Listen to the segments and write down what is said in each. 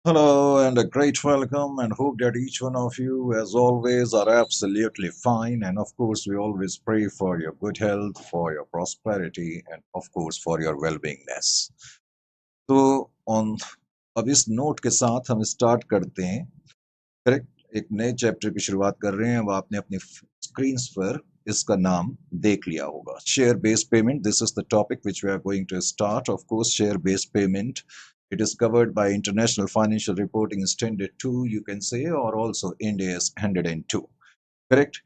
Hello and a great welcome, and hope that each one of you, as always, are absolutely fine. And of course, we always pray for your good health, for your prosperity, and of course, for your well-beingness. तो on अब इस note के साथ हम start करते हैं। Correct, एक नए चैप्टर की शुरुआत कर रहे हैं। अब आपने अपनी स्क्रीन पर इसका नाम देख लिया होगा, share based payment. This is the topic which we are going to start. Of course, share based payment, it is covered by International Financial Reporting Standard 2, you can say, or also Ind AS 102. Correct.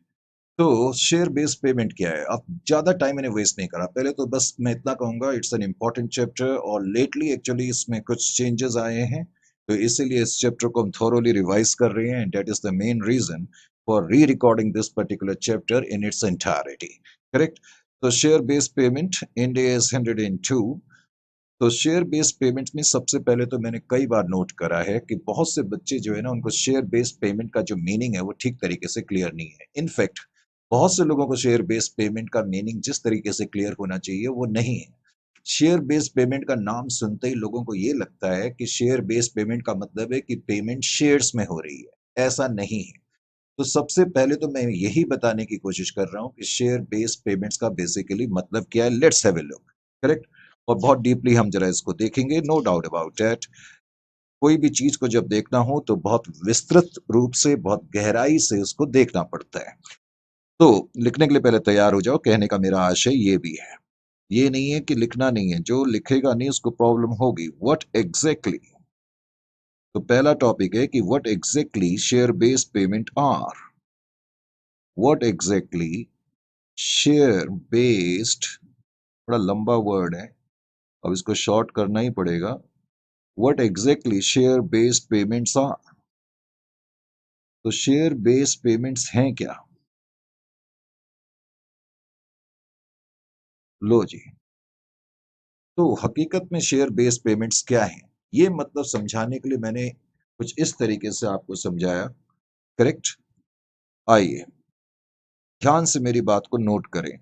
तो share based payment क्या है? अब ज्यादा time मैंने waste नहीं करा। पहले तो बस मैं इतना कहूंगा, इट्स एन इम्पॉर्टेंट चैप्टर, और लेटली एक्चुअली इसमें कुछ चेंजेस आए हैं, तो इसीलिए इस चैप्टर को हम थोरोली रिवाइज कर रहे हैं। And that is the main reason for re recording this particular chapter in its entirety. Correct. तो share based payment, Ind AS 102। तो शेयर बेस्ड पेमेंट में सबसे पहले तो मैंने कई बार नोट करा है कि बहुत से बच्चे जो है ना, उनको शेयर बेस्ड पेमेंट का जो मीनिंग है वो ठीक तरीके से क्लियर नहीं है। इनफैक्ट बहुत से लोगों को शेयर बेस्ड पेमेंट का मीनिंग जिस तरीके से क्लियर होना चाहिए वो नहीं है। शेयर बेस्ड पेमेंट का नाम सुनते ही लोगों को ये लगता है कि शेयर बेस्ड पेमेंट का मतलब है कि पेमेंट शेयर्स में हो रही है। ऐसा नहीं है। तो सबसे पहले तो मैं यही बताने की कोशिश कर रहा हूँ कि शेयर बेस्ड पेमेंट्स का बेसिकली मतलब क्या है। Let's have a look. Correct. और बहुत डीपली हम जरा इसको देखेंगे, नो डाउट अबाउट दैट। कोई भी चीज को जब देखना हो तो बहुत विस्तृत रूप से, बहुत गहराई से उसको देखना पड़ता है। तो लिखने के लिए पहले तैयार हो जाओ। कहने का मेरा आशय ये भी है, ये नहीं है कि लिखना नहीं है, जो लिखेगा नहीं उसको प्रॉब्लम होगी। व्हाट एग्जैक्टली, तो पहला टॉपिक है कि what exactly share based payment are. What exactly share based, बड़ा लंबा वर्ड है, अब इसको शॉर्ट करना ही पड़ेगा। What exactly share based payments are. तो शेयर बेस्ड पेमेंट्स हैं क्या? लो जी। तो हकीकत में शेयर बेस्ड पेमेंट्स क्या हैं, ये मतलब समझाने के लिए मैंने कुछ इस तरीके से आपको समझाया। करेक्ट। आइए ध्यान से मेरी बात को नोट करें।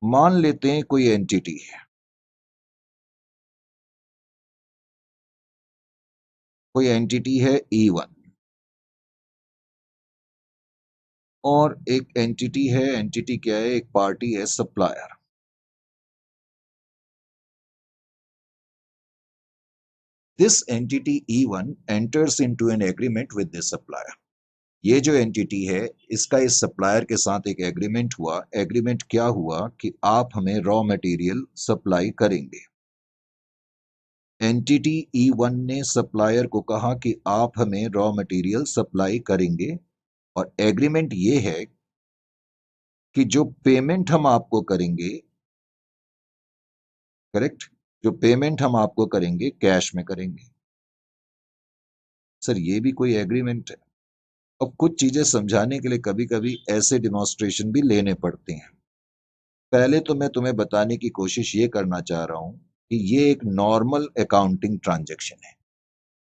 मान लेते हैं कोई एंटिटी है, कोई एंटिटी है E1, और एक एंटिटी है, एंटिटी क्या है, एक पार्टी है, supplier. This entity E1 enters into an agreement with this supplier. ये जो एंटिटी है, इसका इस सप्लायर के साथ एक एग्रीमेंट हुआ। एग्रीमेंट क्या हुआ कि आप हमें रॉ मटेरियल सप्लाई करेंगे। एंटिटी E1 ने सप्लायर को कहा कि आप हमें रॉ मटेरियल सप्लाई करेंगे, और एग्रीमेंट ये है कि जो पेमेंट हम आपको करेंगे, करेक्ट, जो पेमेंट हम आपको करेंगे कैश में करेंगे। सर ये भी कोई एग्रीमेंट है? अब कुछ चीजें समझाने के लिए कभी कभी ऐसे डिमॉन्स्ट्रेशन भी लेने पड़ते हैं। पहले तो मैं तुम्हें बताने की कोशिश ये करना चाह रहा हूं कि ये एक नॉर्मल अकाउंटिंग ट्रांजैक्शन है।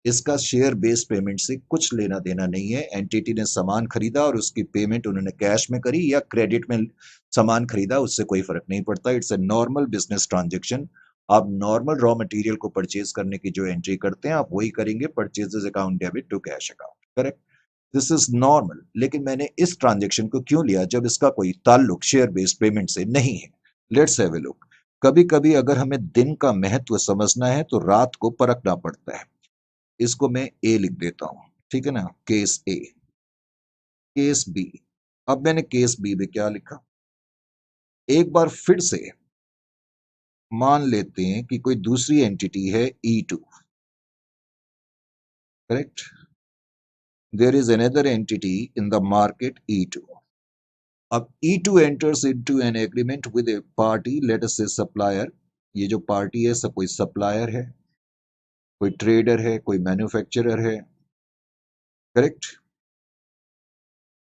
इसका शेयर बेस्ड पेमेंट से कुछ लेना देना नहीं है। एंटिटी ने सामान खरीदा और उसकी पेमेंट उन्होंने कैश में करी या क्रेडिट में सामान खरीदा, उससे कोई फर्क नहीं पड़ता। It's a normal business transaction. आप नॉर्मल रॉ मटेरियल को परचेज करने की जो एंट्री करते हैं, आप वही करेंगे, purchases account debit to cash account. Correct. This is normal. लेकिन मैंने इस ट्रांजेक्शन को क्यों लिया जब इसका कोई ताल्लुक शेयर बेस्ड पेमेंट से नहीं है? Let's have a look. कभी कभी अगर हमें दिन का महत्व समझना है तो रात को परखना पड़ता है। इसको मैं ए लिख देता हूं, ठीक है ना, केस ए। केस बी, अब मैंने केस बी में क्या लिखा, एक बार फिर से मान लेते हैं कि कोई दूसरी एंटिटी है E2। Correct. There is another entity in the market E2। अब E2 enters into an agreement with a party, let us say supplier। ये जो पार्टी है सब कोई सप्लायर है, कोई ट्रेडर है, कोई मैन्युफैक्चरर है। करेक्ट।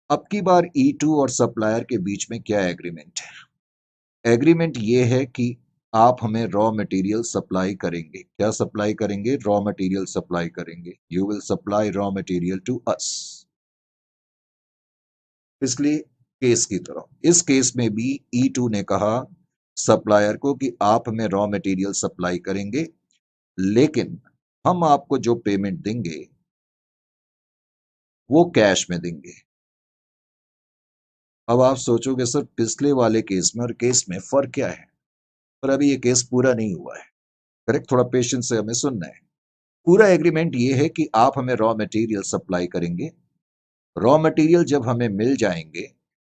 अब की बार E2 और सप्लायर के बीच में क्या एग्रीमेंट है? एग्रीमेंट ये है कि आप हमें रॉ मटेरियल सप्लाई करेंगे। क्या सप्लाई करेंगे? रॉ मटेरियल सप्लाई करेंगे। You will supply raw material to us. इसलिए केस की तरह इस केस में भी E2 ने कहा सप्लायर को कि आप हमें रॉ मटेरियल सप्लाई करेंगे, लेकिन हम आपको जो पेमेंट देंगे वो कैश में देंगे। अब आप सोचोगे सर पिछले वाले केस में और केस में फर्क क्या है? पर अभी ये केस पूरा नहीं हुआ है। करेक्ट, थोड़ा पेशेंस से हमें सुनना है। पूरा एग्रीमेंट ये है कि आप हमें रॉ मटेरियल सप्लाई करेंगे। रॉ मटेरियल जब हमें मिल जाएंगे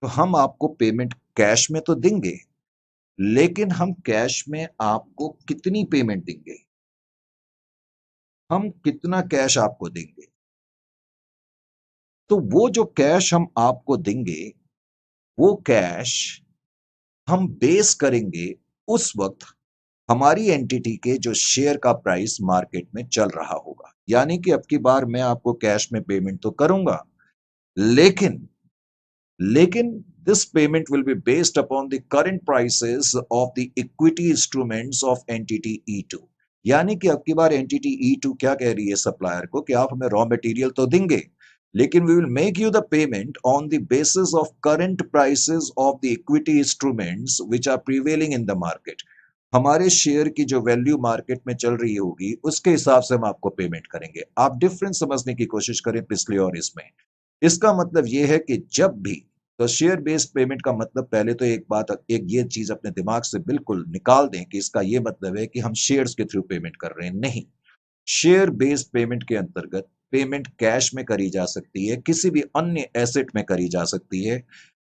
तो हम आपको पेमेंट कैश में तो देंगे, लेकिन हम कैश में आपको कितनी पेमेंट देंगे, हम कितना कैश आपको देंगे। तो वो जो कैश हम आपको देंगे वो कैश हम बेस करेंगे उस वक्त हमारी एंटिटी के जो शेयर का प्राइस मार्केट में चल रहा होगा। यानी कि अब की बार मैं आपको कैश में पेमेंट तो करूंगा, लेकिन लेकिन this payment will be based upon the current prices of the equity instruments of entity E2। यानी कि अब की बार एंटिटी E2 क्या कह रही है सप्लायर को कि आप हमें रॉ मटेरियल तो देंगे, लेकिन we will make you the payment on the basis of current prices of the equity instruments which are prevailing in the market. हमारे शेयर की जो वैल्यू मार्केट में चल रही होगी उसके हिसाब से हम आपको पेमेंट करेंगे। आप डिफरेंस समझने की कोशिश करें पिछले और इसमें। इसका मतलब यह है कि जब भी, तो शेयर बेस्ड पेमेंट का मतलब, पहले तो एक ये चीज अपने दिमाग से बिल्कुल निकाल दें कि इसका ये मतलब है कि हम शेयर्स के थ्रू पेमेंट कर रहे हैं, नहीं। शेयर बेस्ड पेमेंट के अंतर्गत पेमेंट कैश में करी जा सकती है, किसी भी अन्य एसेट में करी जा सकती है,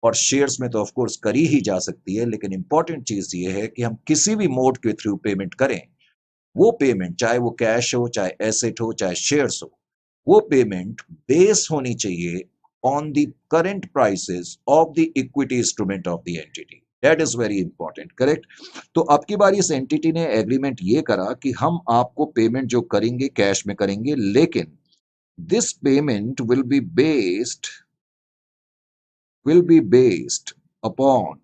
और शेयर्स में तो ऑफ कोर्स करी ही जा सकती है। लेकिन इंपॉर्टेंट चीज ये है कि हम किसी भी मोड के थ्रू पेमेंट करें, वो पेमेंट चाहे वो कैश हो, चाहे एसेट हो, चाहे शेयर्स हो, वो पेमेंट बेस होनी चाहिए on the current prices of the equity instrument of the entity। That is very important, correct? तो अब की बार इस एंटिटी ने एग्रीमेंट ये करा कि हम आपको पेमेंट जो करेंगे कैश में करेंगे, लेकिन this payment will be based upon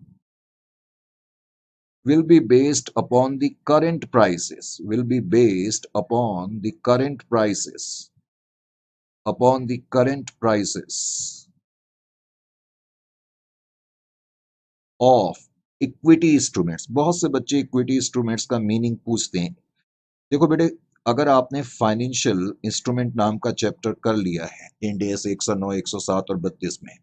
will be based upon the current prices will be based upon the current prices upon the current prices of equity instruments. बहुत से बच्चे इक्विटी इंस्ट्रूमेंट्स का meaning पूछते हैं। देखो बेटे, अगर आपने फाइनेंशियल इंस्ट्रूमेंट नाम का चैप्टर कर लिया है इंड एस 109, 107 और 32 में,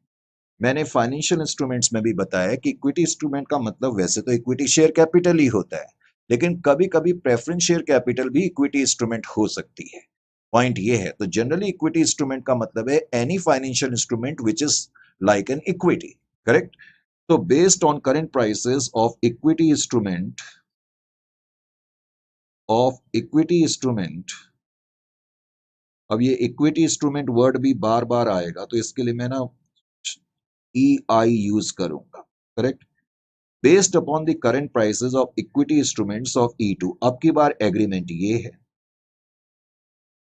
मैंने फाइनेंशियल इंस्ट्रूमेंट्स में भी बताया कि इक्विटी इंस्ट्रूमेंट का मतलब वैसे तो इक्विटी शेयर कैपिटल ही होता है, लेकिन कभी कभी प्रेफरेंस शेयर कैपिटल भी इक्विटी इंस्ट्रूमेंट हो सकती है। पॉइंट ये है, तो जनरली इक्विटी इंस्ट्रूमेंट का मतलब है any financial instrument which is like an equity, correct? So based on current prices of equity instrument, अब ये इक्विटी इंस्ट्रूमेंट वर्ड भी बार बार आएगा तो इसके लिए मैं ना EI यूज करूंगा, correct? Based upon the current prices of equity instruments of E2। अब की बार एग्रीमेंट ये है,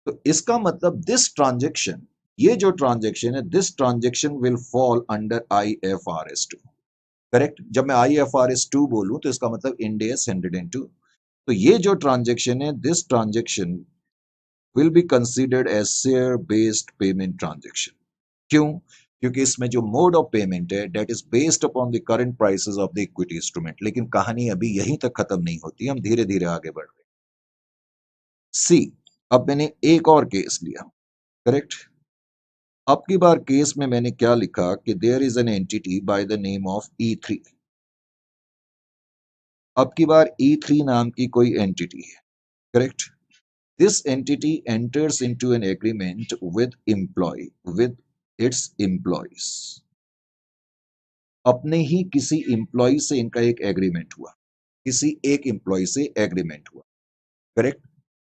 तो इसका मतलब दिस ट्रांजेक्शन, ये जो ट्रांजेक्शन है, this transaction will fall under IFRS 2, correct? जब मैं IFRS 2 बोलूं तो इसका मतलब इंड AS 102। तो ये जो ट्रांजेक्शन है, this transaction will be considered as share based payment transaction. क्यों? क्योंकि इसमें जो मोड ऑफ पेमेंट है that is based upon the current prices of the equity instrument. लेकिन कहानी अभी यहीं तक खत्म नहीं होती, हम धीरे धीरे आगे बढ़ रहे हैं। सी, अब मैंने एक और केस लिया, करेक्ट? अब की बार केस में मैंने क्या लिखा कि there is an entity by the name of E3। अब की बार E3 नाम की कोई एंटिटी है, correct? This entity enters into an agreement with its employees। अपने ही किसी एम्प्लॉय से इनका एक एग्रीमेंट हुआ, किसी एक एम्प्लॉय से एग्रीमेंट हुआ, करेक्ट?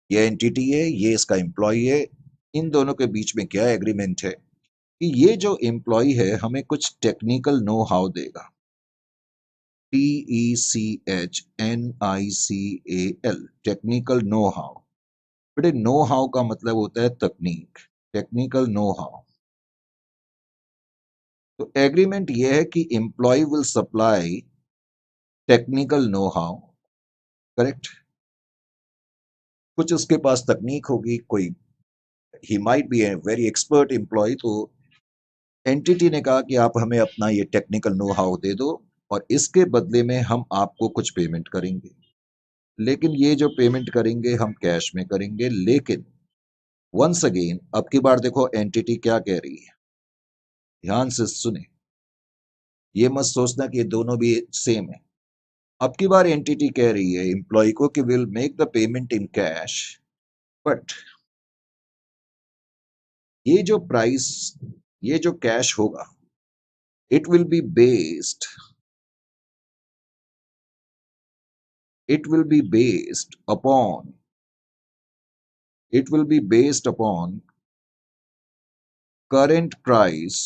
ये एंटिटी है, ये इसका एम्प्लॉय है। इन दोनों के बीच में क्या एग्रीमेंट है कि ये जो एम्प्लॉय है हमें कुछ टेक्निकल नो हाउ देगा। TECHNICAL, technical know how. बेटे, नो हाउ का मतलब होता है तकनीक, टेक्निकल नो हाउ। तो एग्रीमेंट यह है कि employ will supply technical know how, correct? कुछ उसके पास तकनीक होगी, कोई he might be a very expert employ. तो एंटिटी ने कहा कि आप हमें अपना ये टेक्निकल नो हाउ दे दो और इसके बदले में हम आपको कुछ पेमेंट करेंगे। लेकिन ये जो पेमेंट करेंगे हम कैश में करेंगे। लेकिन वंस अगेन अब की बार देखो एंटिटी क्या कह रही है, ध्यान से सुने, ये मत सोचना कि ये दोनों भी सेम है। अब की बार एंटिटी कह रही है एम्प्लॉय को कि will make the payment in cash, but ये जो प्राइस, ये जो कैश होगा, it will be based, it will be based upon, it will be based upon current price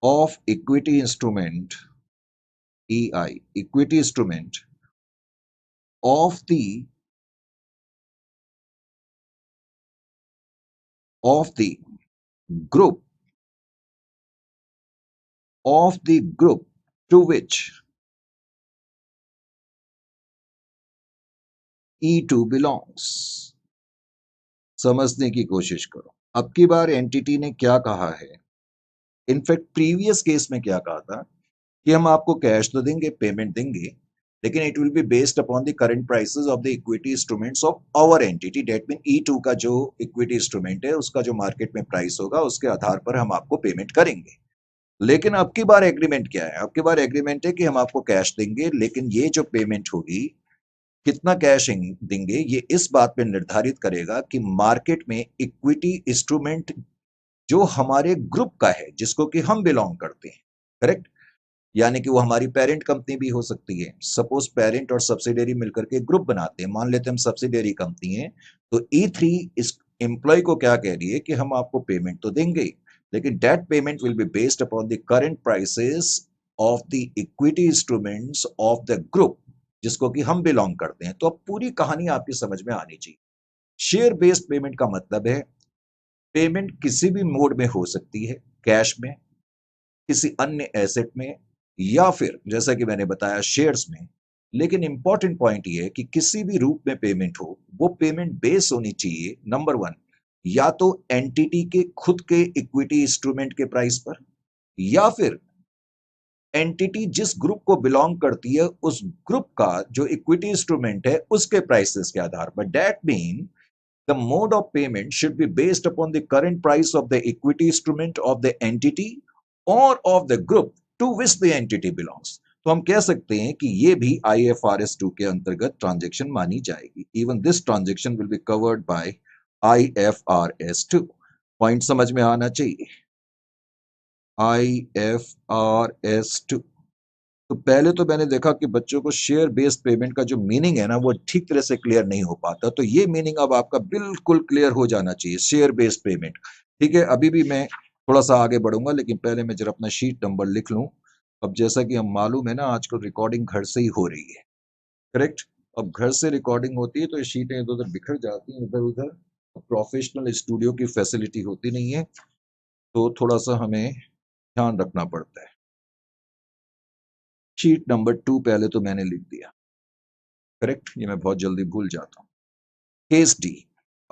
of equity instrument, EI, equity instrument of the group, of the group to which E2 belongs। समझने की कोशिश करो। अब की बार entity ने क्या कहा है, इनफैक्ट प्रीवियस केस में क्या कहा था कि हम आपको कैश तो देंगे, पेमेंट देंगे, लेकिन it will be based upon the current prices of the equity instruments of our entity, that mean E2 का जो इक्विटी इंस्ट्रूमेंट है उसका जो मार्केट में प्राइस होगा उसके आधार पर हम आपको पेमेंट करेंगे। लेकिन अब की बार एग्रीमेंट क्या है, अब की बार एग्रीमेंट है कि हम आपको कैश देंगे, लेकिन ये जो पेमेंट होगी, कितना कैश देंगे, ये इस बात पे निर्धारित करेगा कि मार्केट में इक्विटी इंस्ट्रूमेंट जो हमारे ग्रुप का है, जिसको कि हम बिलोंग करते हैं, करेक्ट, यानी कि वो हमारी पेरेंट कंपनी भी हो सकती है। सपोज पेरेंट और सब्सिडियरी मिलकर के ग्रुप बनाते हैं, मान लेते हैं हम सब्सिडियरी कंपनी है, तो E3 इस एम्प्लॉय को क्या कह रही है कि हम आपको पेमेंट तो देंगे, लेकिन that payment will be based upon the current prices of the equity instruments of the group जिसको कि हम बिलोंग करते हैं। तो अब पूरी कहानी आपकी समझ में आनी चाहिए। शेयर बेस्ड पेमेंट का मतलब है पेमेंट किसी भी मोड में हो सकती है, कैश में, किसी अन्य एसेट में, या फिर जैसा कि मैंने बताया शेयर्स में। लेकिन इंपॉर्टेंट पॉइंट ये है कि किसी भी रूप में पेमेंट हो, वो पेमेंट बेस होनी चाहिए नंबर वन, या तो एंटिटी के खुद के इक्विटी इंस्ट्रूमेंट के प्राइस पर, या फिर एंटिटी जिस ग्रुप को बिलोंग करती है उस ग्रुप का जो इक्विटी इंस्ट्रूमेंट है उसके प्राइसेस के आधार पर। That mean the mode of payment should be based upon the current price of the equity instrument of the entity or of the group to which the entity belongs। तो हम कह सकते हैं कि ये भी IFRS 2 के अंतर्गत ट्रांजैक्शन मानी जाएगी। Even this transaction will be covered by IFRS 2। Point समझ में आना चाहिए। IFRS 2। तो पहले तो मैंने देखा कि बच्चों को शेयर बेस्ड पेमेंट का जो मीनिंग है ना वो ठीक तरह से क्लियर नहीं हो पाता, तो ये मीनिंग अब आपका बिल्कुल क्लियर हो जाना चाहिए, शेयर बेस्ड पेमेंट। ठीक है, अभी भी मैं थोड़ा सा आगे बढ़ूंगा, लेकिन पहले मैं जरा अपना शीट नंबर लिख लूं। अब जैसा कि हम मालूम है ना आजकल रिकॉर्डिंग घर से ही हो रही है, करेक्ट। अब घर से रिकॉर्डिंग होती है तो ये शीटें इधर उधर बिखर जाती हैं, इधर उधर। प्रोफेशनल स्टूडियो की फैसिलिटी होती नहीं है, तो थोड़ा सा हमें ध्यान रखना पड़ता है। शीट नंबर 2 पहले तो मैंने लिख दिया, करेक्ट, ये मैं बहुत जल्दी भूल जाता हूँ। Case D.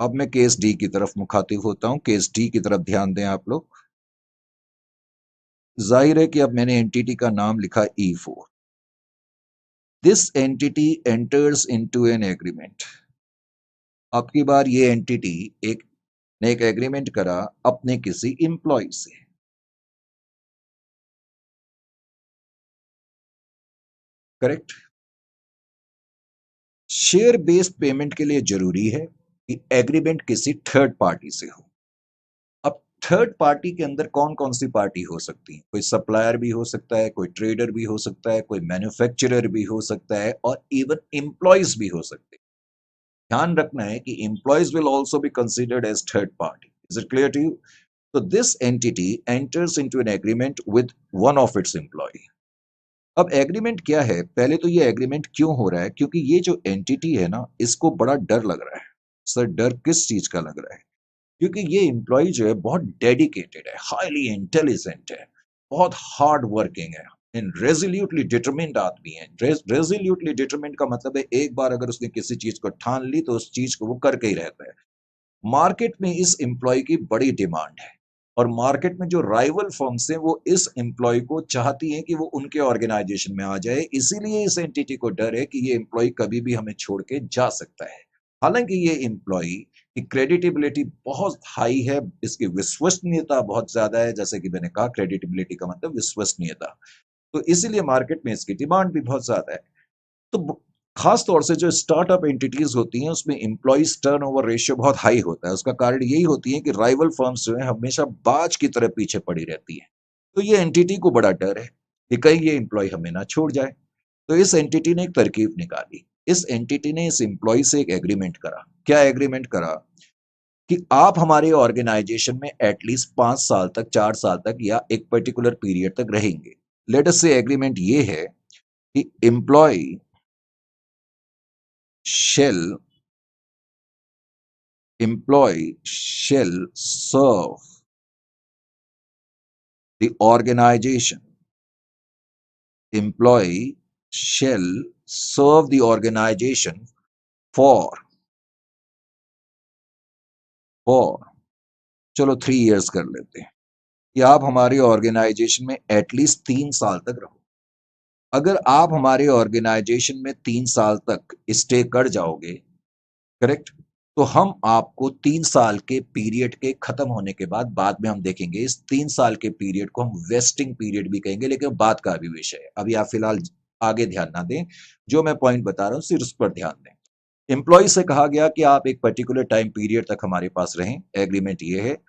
अब मैं केस डी की तरफ मुखातिब होता हूँ। केस डी की तरफ ध्यान दें आप लोग। जाहिर है कि अब मैंने एंटिटी का नाम लिखा E4। This entity enters into an agreement. अब की बार ये एंटिटी एक ने एक एग्रीमेंट करा अपने किसी एम्प्लॉय से, करेक्ट। शेयर बेस्ड पेमेंट के लिए जरूरी है कि एग्रीमेंट किसी थर्ड पार्टी से हो। अब थर्ड पार्टी के अंदर कौन कौन सी पार्टी हो सकती है, कोई सप्लायर भी हो सकता है, कोई ट्रेडर भी हो सकता है, कोई मैन्युफैक्चरर भी हो सकता है, और इवन एम्प्लॉयज भी हो सकते हैं। ध्यान रखना है कि employees will also be considered as third party. Is it clear to you? तो this entity enters into an agreement with one of its employee. अब एग्रीमेंट क्या है, पहले तो ये एग्रीमेंट क्यों हो रहा है, क्योंकि ये जो एंटिटी है ना इसको बड़ा डर लग रहा है। सर डर किस चीज का लग रहा है? क्योंकि ये एम्प्लॉय जो है बहुत डेडिकेटेड है, हाईली इंटेलिजेंट है, बहुत हार्ड वर्किंग है, एंड रेजोल्यूटली डिटरमिन्ड आदमी है। रेजोल्यूटली डिटरमिन्ड का मतलब है एक बार अगर उसने किसी चीज को ठान ली तो उस चीज को वो करके ही रहता है। मार्केट में इस एम्प्लॉय की बड़ी डिमांड है, और मार्केट में जो राइवल फर्म्स हैं वो इस एम्प्लॉय को चाहती हैं कि वो उनके ऑर्गेनाइजेशन में आ जाए, इसीलिए इस एंटिटी को डर है कि ये एम्प्लॉय कभी भी हमें छोड़ के जा सकता है। हालांकि ये एम्प्लॉय की क्रेडिटेबिलिटी बहुत हाई है, इसकी विश्वसनीयता बहुत ज्यादा है, जैसे कि मैंने कहा क्रेडिटेबिलिटी का मतलब विश्वसनीयता, तो इसीलिए मार्केट में इसकी डिमांड भी बहुत ज्यादा है। तो खास तौर से जो स्टार्टअप एंटिटीज होती हैं उसमें एम्प्लॉइज टर्नओवर रेशियो बहुत हाई होता है। उसका कारण यही होती है कि राइवल फर्म्स जो है हमेशा बाज की तरह पीछे पड़ी रहती है। तो ये एंटिटी को बड़ा डर है कि कहीं ये एम्प्लॉय हमें ना छोड़ जाए। तो इस एंटिटी ने एक तरकीब निकाली। इस एंटिटी ने इस एम्प्लॉय से एक एग्रीमेंट करा। क्या एग्रीमेंट करा? कि आप हमारे ऑर्गेनाइजेशन में एटलीस्ट 5 साल तक, 4 साल तक या एक पर्टिकुलर पीरियड तक रहेंगे। लेट अस से एग्रीमेंट ये है कि employ shall shall serve the organization. Employee shall serve the organization for चलो 3 years कर लेते हैं कि आप हमारे ऑर्गेनाइजेशन में एटलीस्ट 3 साल तक रहो। अगर आप हमारे ऑर्गेनाइजेशन में 3 साल तक स्टे कर जाओगे, करेक्ट, तो हम आपको 3 साल के पीरियड के खत्म होने के बाद में हम देखेंगे, इस 3 साल के पीरियड को हम वेस्टिंग पीरियड भी कहेंगे, लेकिन बात का अभी विषय है, अभी आप फिलहाल आगे ध्यान ना दें, जो मैं पॉइंट बता रहा हूं सिर्फ उस पर ध्यान दें। एम्प्लॉय से कहा गया कि आप एक पर्टिकुलर टाइम पीरियड तक हमारे पास रहें, एग्रीमेंट ये है,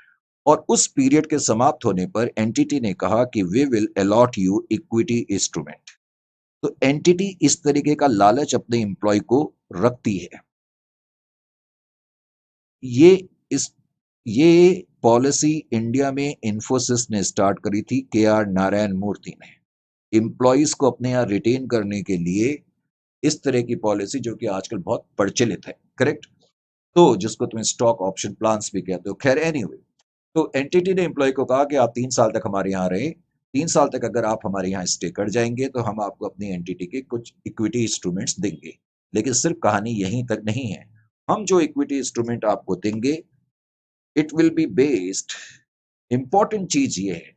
और उस पीरियड के समाप्त होने पर एंटिटी ने कहा कि we will allot you equity instrument. तो एंटिटी इस तरीके का लालच अपने एम्प्लॉय को रखती है। ये इस ये पॉलिसी इंडिया में इन्फोसिस ने स्टार्ट करी थी, के आर नारायण मूर्ति ने, एम्प्लॉइज को अपने यहाँ रिटेन करने के लिए इस तरह की पॉलिसी जो कि आजकल बहुत प्रचलित है, करेक्ट, तो जिसको तुम्हें स्टॉक ऑप्शन प्लान्स भी कहते हो। खैर एनीवे, तो एंटिटी ने एम्प्लॉय को कहा कि आप 3 साल तक हमारे यहाँ रहे, 3 साल तक अगर आप हमारे यहाँ स्टे कर जाएंगे तो हम आपको अपनी एंटिटी के कुछ इक्विटी इंस्ट्रूमेंट्स देंगे। लेकिन सिर्फ कहानी यहीं तक नहीं है, हम जो इक्विटी इंस्ट्रूमेंट आपको देंगे it will be based, important चीज ये है,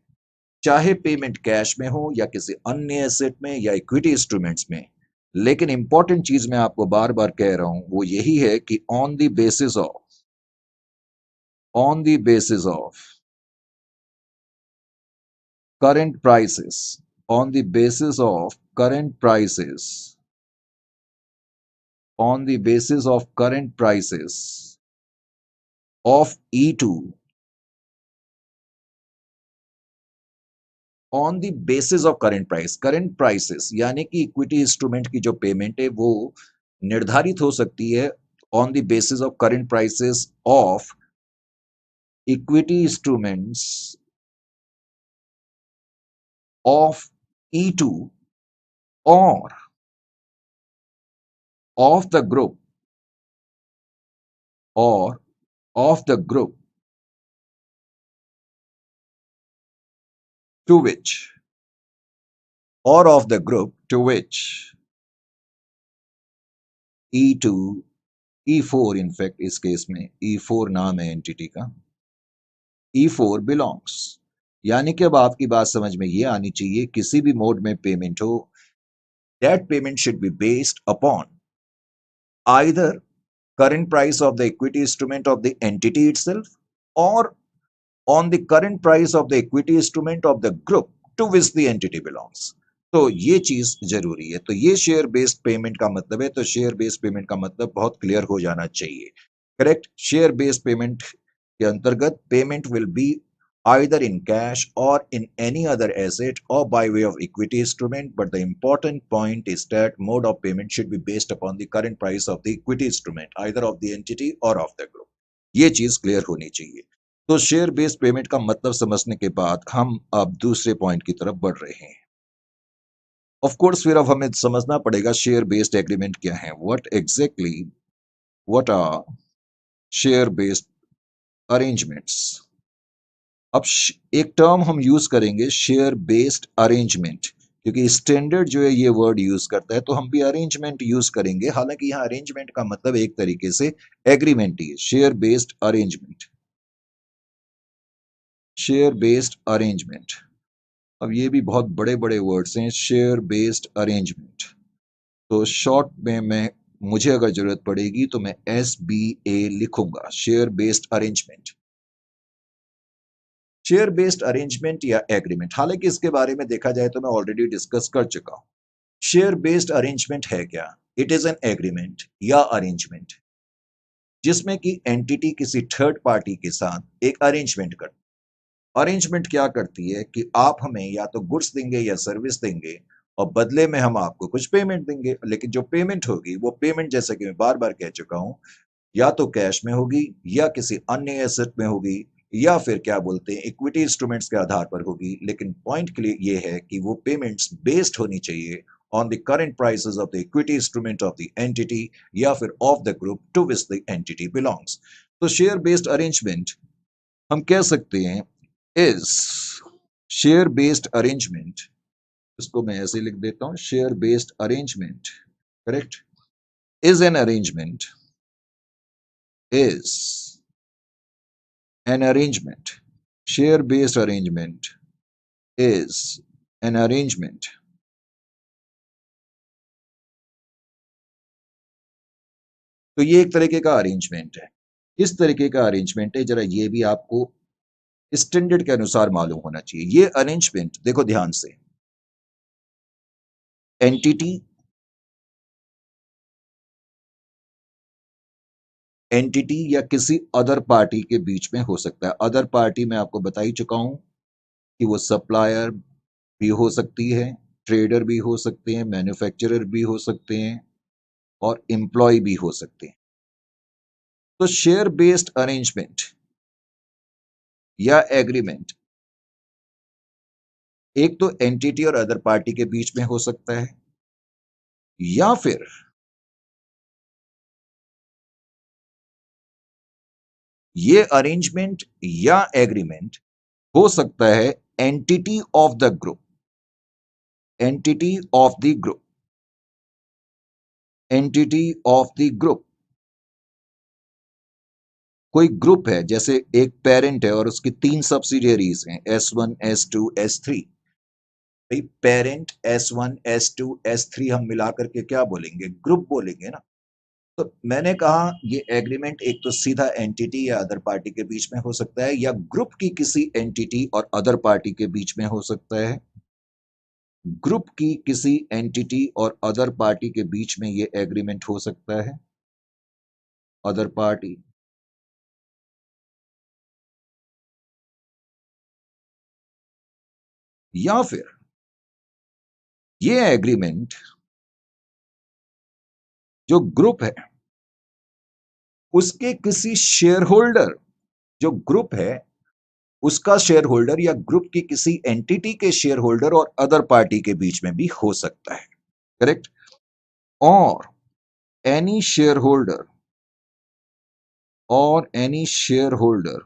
चाहे पेमेंट कैश में हो या किसी अन्य एसेट में या इक्विटी इंस्ट्रूमेंट्स में, लेकिन इंपॉर्टेंट चीज मैं आपको बार बार कह रहा हूं वो यही है कि on the basis of current prices, on the basis of current prices, on the basis of current prices of E2, on the basis of current prices यानी कि इक्विटी इंस्ट्रूमेंट की जो पेमेंट है वो निर्धारित हो सकती है on the basis of current prices of equity instruments of E2 और ऑफ द ग्रुप और of the group to which or of the group to which E2, E4 in fact इस केस में E4 नाम है entity का, E4 belongs, यानी कि अब आपकी बात समझ में ये आनी चाहिए, किसी भी मोड में पेमेंट हो, that payment should be based upon either current price of the equity instrument of the entity itself or on the current price of the equity instrument of the group to which the entity belongs। तो ये चीज जरूरी है। तो ये share based payment का मतलब है, तो शेयर बेस्ड पेमेंट का मतलब बहुत क्लियर हो जाना चाहिए, करेक्ट। शेयर बेस्ड पेमेंट के अंतर्गत payment will be either in cash or in any other asset or by way of equity instrument, but the important point is that mode of payment should be based upon the current price of the equity instrument either of the entity or of the group। ये चीज clear होनी चाहिए। तो share based payment का मतलब समझने के बाद हम अब दूसरे पॉइंट की तरफ बढ़ रहे हैं। ऑफ कोर्स फिर अब हमें समझना पड़ेगा शेयर बेस्ड एग्रीमेंट क्या है, what are share based arrangements. अब एक टर्म हम यूज करेंगे शेयर बेस्ड अरेंजमेंट, क्योंकि स्टैंडर्ड जो है ये वर्ड यूज करता है, तो हम भी अरेंजमेंट यूज करेंगे। हालांकि यहाँ अरेंजमेंट का मतलब एक तरीके से एग्रीमेंट ही है, share based arrangement. Share based arrangement. अब ये भी बहुत बड़े बड़े वर्ड्स हैं, शेयर बेस्ड अरेंजमेंट। तो शॉर्ट में मैं मुझे अगर जरूरत पड़ेगी तो मैं SBA लिखूंगा, share based arrangement. Share based arrangement या एग्रीमेंट, हालांकि इसके बारे में देखा जाए तो मैं ऑलरेडी डिस्कस कर चुका हूं। शेयर बेस्ड अरेंजमेंट है क्या? इट इज एन एग्रीमेंट या अरेंजमेंट जिसमें कि एंटिटी किसी थर्ड पार्टी के साथ एक अरेंजमेंट करती है। अरेंजमेंट क्या करती है कि आप हमें या तो गुड्स देंगे या सर्विस देंगे और बदले में हम आपको कुछ पेमेंट देंगे, लेकिन जो पेमेंट होगी वो पेमेंट, जैसे कि मैं बार बार कह चुका हूं, या तो कैश में होगी या किसी अन्य एसेट में होगी या फिर क्या बोलते हैं इक्विटी इंस्ट्रूमेंट्स के आधार पर होगी। लेकिन पॉइंट क्लियर ये है कि वो पेमेंट्स बेस्ड होनी चाहिए on the current prices of the equity instrument of the entity या फिर of the group to which the entity belongs. तो शेयर बेस्ड अरेंजमेंट हम कह सकते हैं इज शेयर बेस्ड अरेंजमेंट, इसको मैं ऐसे लिख देता हूं, share based arrangement, correct, is an arrangement, is an arrangement. Share based arrangement is an arrangement. तो ये एक तरीके का अरेंजमेंट है। किस तरीके का अरेंजमेंट है, जरा ये भी आपको स्टैंडर्ड के अनुसार मालूम होना चाहिए। ये अरेंजमेंट देखो ध्यान से, एंटिटी एंटिटी या किसी अदर पार्टी के बीच में हो सकता है। अदर पार्टी मैं आपको बता ही चुका हूं कि वो सप्लायर भी हो सकती है, ट्रेडर भी हो सकते हैं, मैन्युफैक्चरर भी हो सकते हैं और एम्प्लॉय भी हो सकते हैं। तो शेयर बेस्ड अरेंजमेंट या एग्रीमेंट एक तो एंटिटी और अदर पार्टी के बीच में हो सकता है, या फिर ये अरेंजमेंट या एग्रीमेंट हो सकता है entity of the group, entity of the group, entity of the group. कोई ग्रुप है, जैसे एक पेरेंट है और उसकी 3 सब्सिडियरीज हैं, S1 S2 S3। भाई पेरेंट S1 S2 S3 हम मिलाकर के क्या बोलेंगे? ग्रुप बोलेंगे ना। तो मैंने कहा ये एग्रीमेंट एक तो सीधा एंटिटी या अदर पार्टी के बीच में हो सकता है, या ग्रुप की किसी एंटिटी और अदर पार्टी के बीच में हो सकता है। ग्रुप की किसी एंटिटी और अदर पार्टी के बीच में ये एग्रीमेंट हो सकता है, अदर पार्टी। या फिर ये एग्रीमेंट जो ग्रुप है उसके किसी शेयर होल्डर, जो ग्रुप है उसका शेयर होल्डर या ग्रुप की किसी एंटिटी के शेयर होल्डर और अदर पार्टी के बीच में भी हो सकता है, करेक्ट। और any share holder or any shareholder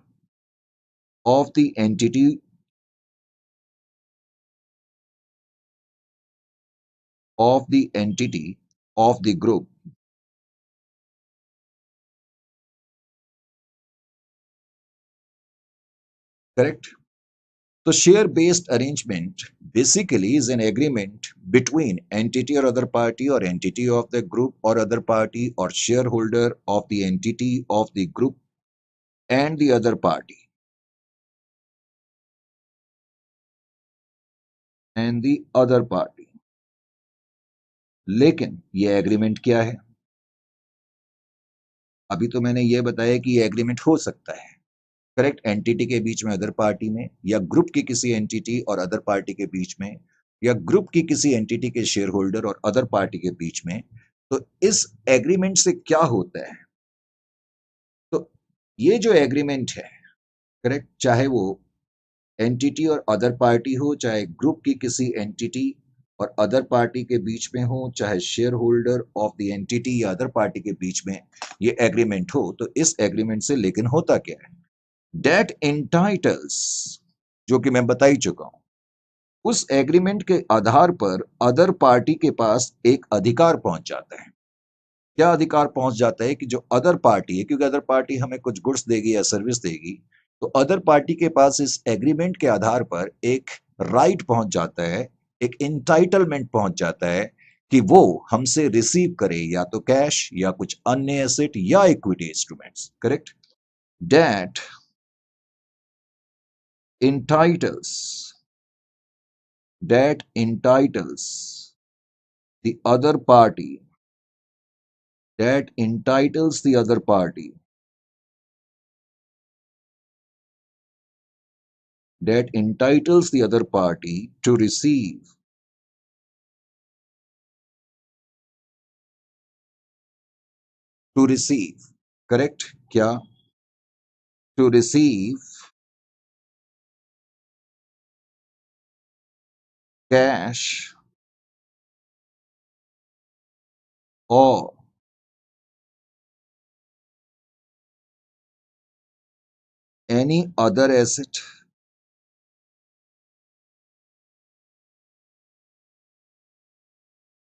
of the entity of the group, correct. So share based arrangement basically is an agreement between entity or other party or entity of the group or other party or shareholder of the entity of the group and the other party and the other party। लेकिन ये agreement क्या है? अभी तो मैंने ये बताया कि ये एग्रीमेंट हो सकता है, करेक्ट, एंटिटी के बीच में, अदर पार्टी में, या ग्रुप की किसी एंटिटी और अदर पार्टी के बीच में, या ग्रुप की किसी एंटिटी के शेयर होल्डर और अदर पार्टी के बीच में। तो इस एग्रीमेंट से क्या होता है? तो ये जो एग्रीमेंट है, करेक्ट, चाहे वो एंटिटी और अदर पार्टी हो, चाहे ग्रुप की किसी एंटिटी और अदर पार्टी के बीच में हो, चाहे share holder of the entity या अदर पार्टी के बीच में ये एग्रीमेंट हो, तो इस एग्रीमेंट से लेकिन होता क्या है? डेट इंटाइटल्स, जो कि मैं बता ही चुका हूं, उस एग्रीमेंट के आधार पर अदर पार्टी के पास एक अधिकार पहुंच जाता है। क्या अधिकार पहुंच जाता है? कि जो अदर पार्टी है, क्योंकि अदर पार्टी हमें कुछ गुड्स देगी या सर्विस देगी, तो अदर पार्टी के पास इस एग्रीमेंट के आधार पर एक राइट पहुंच जाता है, एक इंटाइटलमेंट पहुंच जाता है कि वो हमसे रिसीव करे या तो कैश या कुछ अन्य एसेट या equity instruments, correct? That entitles that entitles the other party that entitles the other party that entitles the other party to receive, correct? क्या? To receive cash or any other asset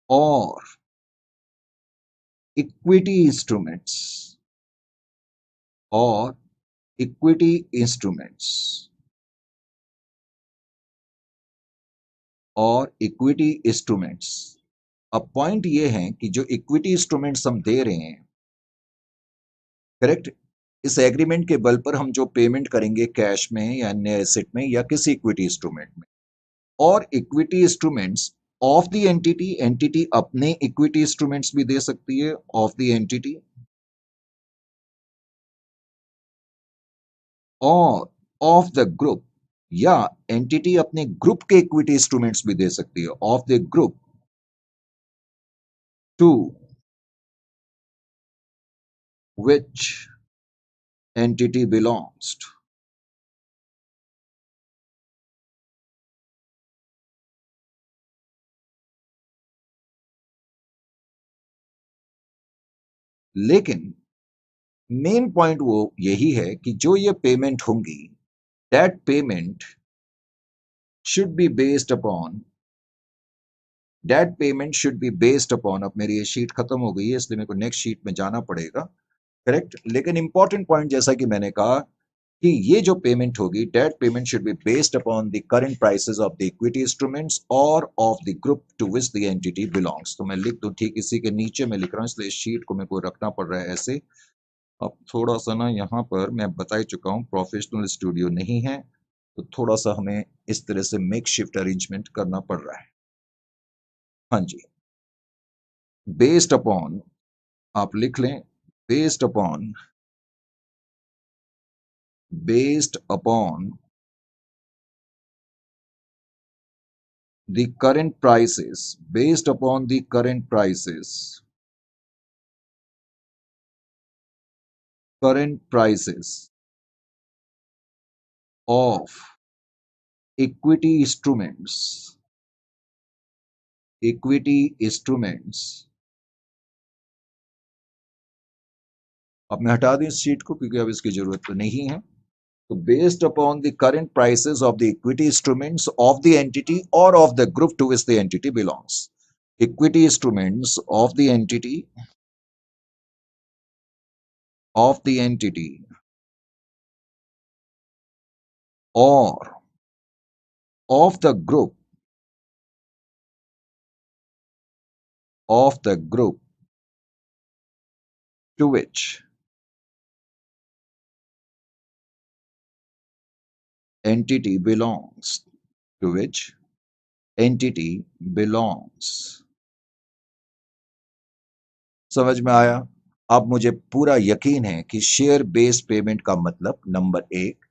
or equity instruments or equity instruments और equity instruments. अब point ये है कि जो equity instruments हम दे रहे हैं, करेक्ट, इस एग्रीमेंट के बल पर हम जो पेमेंट करेंगे कैश में या अन्य एसेट में या किसी इक्विटी इंस्ट्रूमेंट में, और equity instruments of the entity, entity अपने इक्विटी इंस्ट्रूमेंट्स भी दे सकती है ऑफ द एंटिटी, और ऑफ द ग्रुप, या एंटिटी अपने ग्रुप के इक्विटी इंस्ट्रूमेंट्स भी दे सकती है of the group to which entity belongs to। लेकिन मेन पॉइंट वो यही है कि जो ये पेमेंट होंगी, that payment should be based upon अब मेरी ये शीट खत्म हो गई है इसलिए मेरे को नेक्स्ट शीट में जाना पड़ेगा, करेक्ट? लेकिन इंपॉर्टेंट पॉइंट जैसा कि मैंने कहा कि ये जो पेमेंट होगी, that payment should be based upon the current prices of the equity instruments और of the group to which the entity belongs. तो मैं लिख दूं, ठीक इसी के नीचे मैं लिख रहा हूँ, इसलिए शीट को मेरे को रखना पड़ रहा है ऐसे। अब थोड़ा सा ना यहाँ पर मैं बता ही चुका हूँ प्रोफेशनल स्टूडियो नहीं है, तो थोड़ा सा हमें इस तरह से मेक शिफ्ट अरेंजमेंट करना पड़ रहा है। हाँ जी, बेस्ड अपॉन, आप लिख लें, based upon the current prices, based upon the current prices of equity instruments, अब मैं हटा दूं इस शीट को क्योंकि अब इसकी जरूरत तो नहीं है। तो based upon the current prices of the equity instruments of the entity or of the group to which the entity belongs, equity instruments of the entity or of the group to which entity belongs, समझ में आया? अब मुझे पूरा यकीन है कि share based payment का मतलब नंबर एक,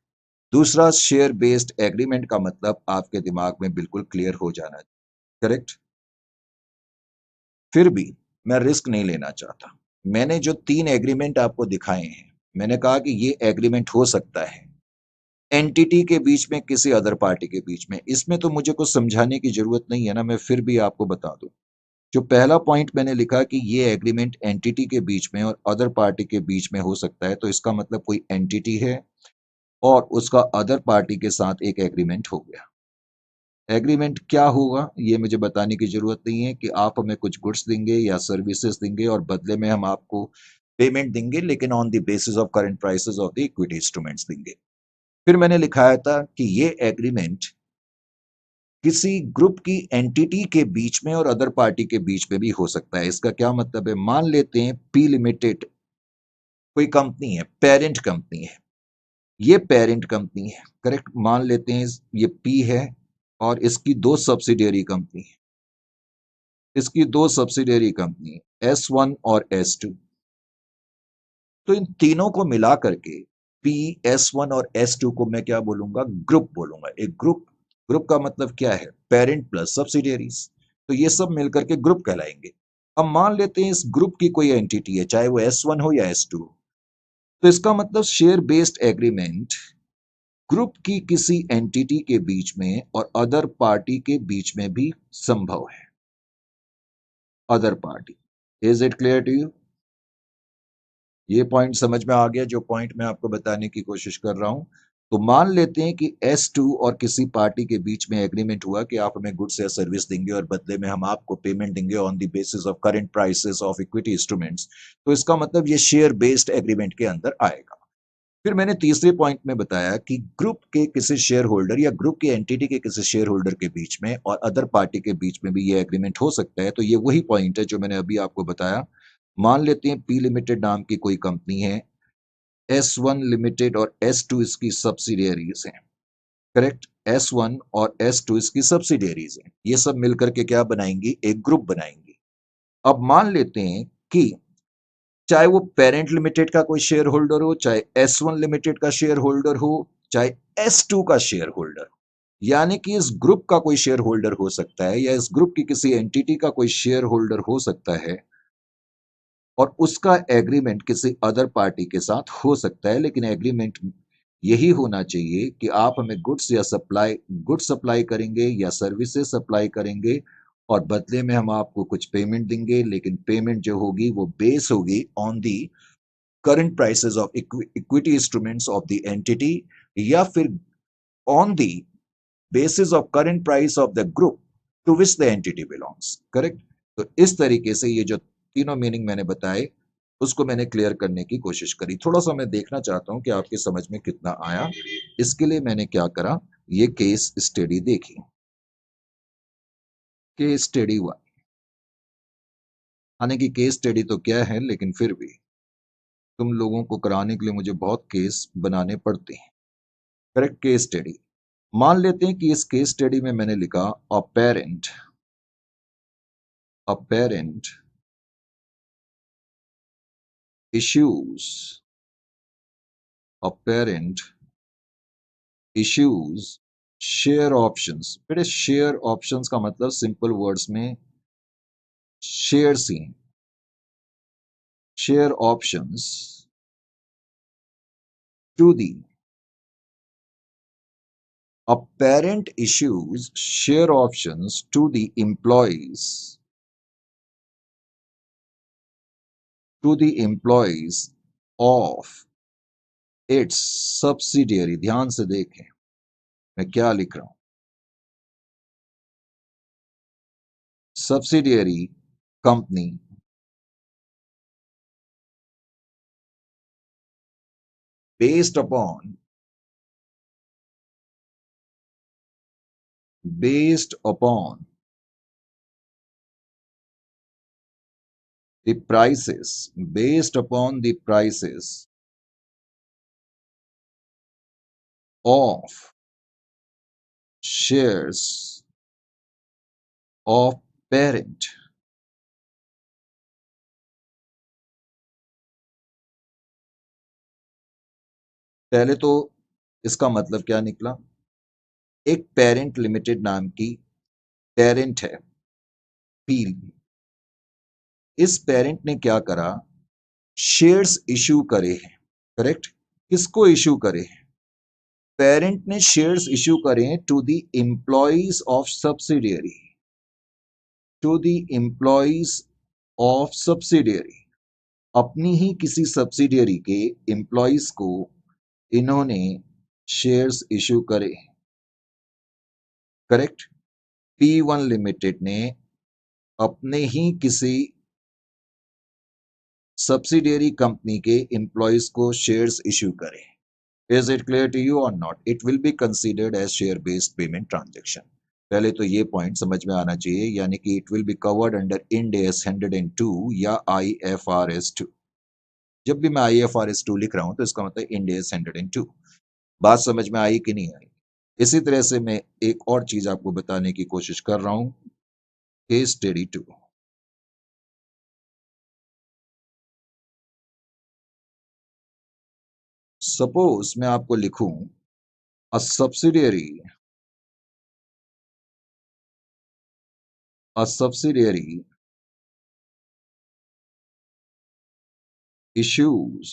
दूसरा शेयर बेस्ड एग्रीमेंट का मतलब आपके दिमाग में बिल्कुल क्लियर हो जाना चाहिए, करेक्ट? फिर भी मैं रिस्क नहीं लेना चाहता। मैंने जो 3 एग्रीमेंट आपको दिखाए हैं, मैंने कहा कि ये एग्रीमेंट हो सकता है एंटिटी के बीच में, किसी अदर पार्टी के बीच में। इसमें तो मुझे कुछ समझाने की जरूरत नहीं है ना, मैं फिर भी आपको बता दूं। जो पहला पॉइंट मैंने लिखा कि ये एग्रीमेंट एंटिटी के बीच में और अदर पार्टी के बीच में हो सकता है, तो इसका मतलब कोई एंटिटी है और उसका अदर पार्टी के साथ एक एग्रीमेंट हो गया। एग्रीमेंट क्या होगा ये मुझे बताने की जरूरत नहीं है कि आप हमें कुछ गुड्स देंगे या सर्विसेज देंगे और बदले में हम आपको पेमेंट देंगे, लेकिन on the basis of current prices of the equity instruments देंगे। फिर मैंने लिखाया था कि ये एग्रीमेंट किसी ग्रुप की एंटिटी के बीच में और अदर पार्टी के बीच में भी हो सकता है। इसका क्या मतलब है? मान लेते हैं पी लिमिटेड कोई कंपनी है, पेरेंट कंपनी है, ये पेरेंट कंपनी है, करेक्ट? मान लेते हैं ये पी है और इसकी दो सब्सिडियरी कंपनी है, इसकी दो सब्सिडियरी कंपनी S1 और S2। तो इन तीनों को मिला करके पी, S1 और S2 को मैं क्या बोलूंगा? ग्रुप बोलूंगा। एक ग्रुप, ग्रुप का मतलब क्या है? Parent plus subsidiaries. तो ये सब मिलकर के ग्रुप कहलाएंगे। अब मान लेते हैं इस ग्रुप की कोई एंटिटी है, चाहे वो S1 हो या S2, तो इसका मतलब शेयर बेस्ड एग्रीमेंट ग्रुप की किसी एंटिटी के बीच में और अदर पार्टी के बीच में भी संभव है। Other party, is it clear to you? ये पॉइंट समझ में आ गया जो पॉइंट मैं आपको बताने की कोशिश कर रहा हूं? तो मान लेते हैं कि S2 और किसी पार्टी के बीच में एग्रीमेंट हुआ कि आप हमें गुड्स या सर्विस देंगे और बदले में हम आपको पेमेंट देंगे on the basis of current prices of equity instruments. तो इसका मतलब ये शेयर बेस्ड एग्रीमेंट के अंदर आएगा। फिर मैंने तीसरे पॉइंट में बताया कि ग्रुप के किसी शेयर होल्डर या ग्रुप की एंटिटी के किसी शेयर होल्डर के बीच में और अदर पार्टी के बीच में भी ये एग्रीमेंट हो सकता है। तो ये वही पॉइंट है जो मैंने अभी आपको बताया। मान लेते हैं पी लिमिटेड नाम की कोई कंपनी है, S1 लिमिटेड और S2 इसकी सब्सिडियरीज हैं, करेक्ट? S1 और S2 इसकी सब्सिडियरीज हैं। ये सब मिलकर के क्या बनाएंगी? एक ग्रुप बनाएंगी। अब मान लेते हैं कि चाहे वो पेरेंट लिमिटेड का कोई शेयर होल्डर हो, चाहे S1 लिमिटेड का शेयर होल्डर हो, चाहे S2 का शेयर होल्डर, यानी कि इस ग्रुप का कोई शेयर होल्डर हो सकता है या इस ग्रुप की किसी एंटिटी का कोई शेयर होल्डर हो सकता है और उसका एग्रीमेंट किसी अदर पार्टी के साथ हो सकता है। लेकिन एग्रीमेंट यही होना चाहिए कि आप हमें गुड्स सप्लाई करेंगे या सर्विसेज सप्लाई करेंगे और बदले में हम आपको कुछ पेमेंट देंगे, लेकिन पेमेंट जो होगी वो बेस होगी on the current prices of equity instruments of the entity या फिर on the basis of current price of the group to which the entity belongs, correct? तो इस तरीके से ये जो तीनों मीनिंग मैंने बताए उसको मैंने क्लियर करने की कोशिश करी। थोड़ा सा मैं देखना चाहता हूं कि आपके समझ में कितना आया। इसके लिए मैंने क्या करा, ये केस स्टडी देखी। केस स्टडी हुआ, यानी कि केस स्टडी तो क्या है, लेकिन फिर भी तुम लोगों को कराने के लिए मुझे बहुत केस बनाने पड़ते हैं, करेक्ट? केस स्टडी मान लेते हैं कि इस केस स्टडी में मैंने लिखा apparent issues apparent issues share options. बेटे शेयर ऑप्शंस का मतलब सिंपल वर्ड्स में शेयर ही, share options to the apparent issues share options to the employees of its subsidiary। ध्यान से देखें मैं क्या लिख रहा हूं। subsidiary company based upon the prices based upon the prices of shares of parent। पहले तो इसका मतलब क्या निकला? एक पेरेंट लिमिटेड नाम की पेरेंट है पी, इस पेरेंट ने क्या करा? शेयर्स इशू करे हैं, करेक्ट? किसको इशू करे? पेरेंट ने शेयर्स इशू करे to the employees of subsidiary, to the employees of subsidiary. अपनी ही किसी सब्सिडियरी के एम्प्लॉइज को इन्होंने शेयर्स इशू करे, करेक्ट? P1 लिमिटेड ने अपने ही किसी सब्सिडियरी कंपनी के एम्प्लॉइज को शेयर्स इशू करे। Is it clear to you और not? It will be considered as share based payment transaction. पहले तो ये पॉइंट समझ में आना चाहिए, यानी कि it will be covered under end S 102 या IFRS 2। जब भी मैं IFRS 2 लिख रहा हूं तो इसका मतलब इंड एस 102। बात समझ में आई कि नहीं आई? इसी तरह से मैं एक और चीज आपको बताने की कोशिश कर रहा हूं। Case study 2। सपोज मैं आपको लिखूं अ subsidiary a subsidiary issues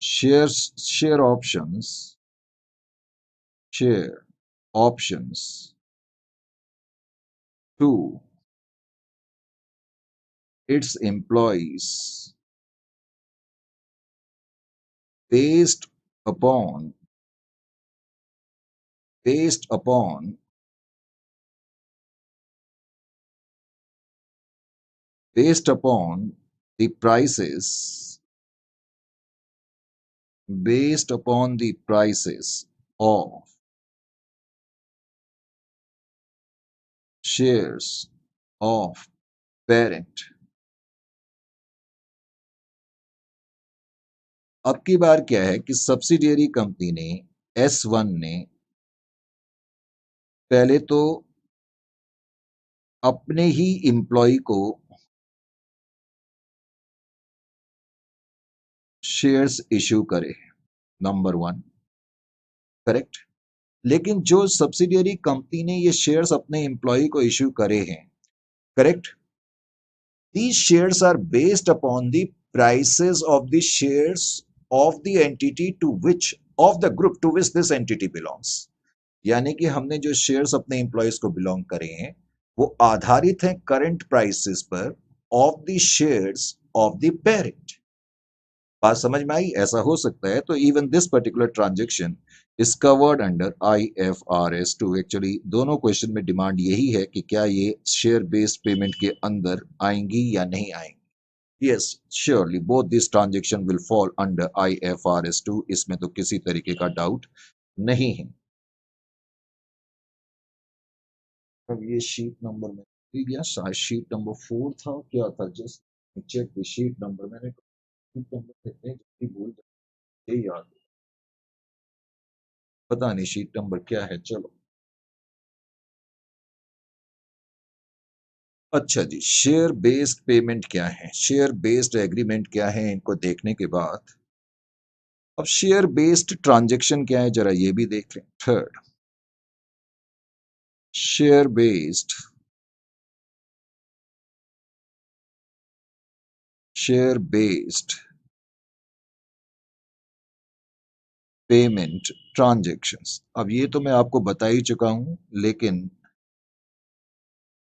share options to its employees based upon based upon based upon the prices based upon the prices of shares of parent। अब की बार क्या है कि सब्सिडियरी कंपनी ने S1 ने पहले तो अपने ही एम्प्लॉय को शेयर्स इश्यू करे, नंबर वन। करेक्ट। लेकिन जो सब्सिडियरी कंपनी ने ये शेयर्स अपने एम्प्लॉय को इश्यू करे हैं, correct, these shares are based upon the prices of the shares of the entity to which of the group to which this entity belongs। यानी कि हमने जो शेयर्स अपने एम्प्लॉयज को बिलोंग करे हैं वो आधारित हैं करंट प्राइसेस पर of the shares of the parent. बात समझ में आई? ऐसा हो सकता है। तो even this particular transaction is covered under IFRS 2। Actually दोनों क्वेश्चन में डिमांड यही है कि क्या ये शेयर बेस्ड पेमेंट के अंदर आएंगी या नहीं आएंगी। Yes, surely both this transaction will fall under IFRS 2। इसमें तो किसी तरीके का डाउट नहीं है। अब ये शीट नंबर में भूल गया, शायद शीट नंबर 4 था, क्या था, just check the sheet number. मैंने शीट नंबर इतने जल्दी भूल जाते, ये याद है। पता नहीं शीट नंबर क्या है, चलो। अच्छा जी, शेयर बेस्ड पेमेंट क्या है, शेयर बेस्ड एग्रीमेंट क्या है, इनको देखने के बाद अब शेयर बेस्ड ट्रांजैक्शन क्या है जरा ये भी देख लें। Third, share based payment transactions. अब ये तो मैं आपको बता ही चुका हूं, लेकिन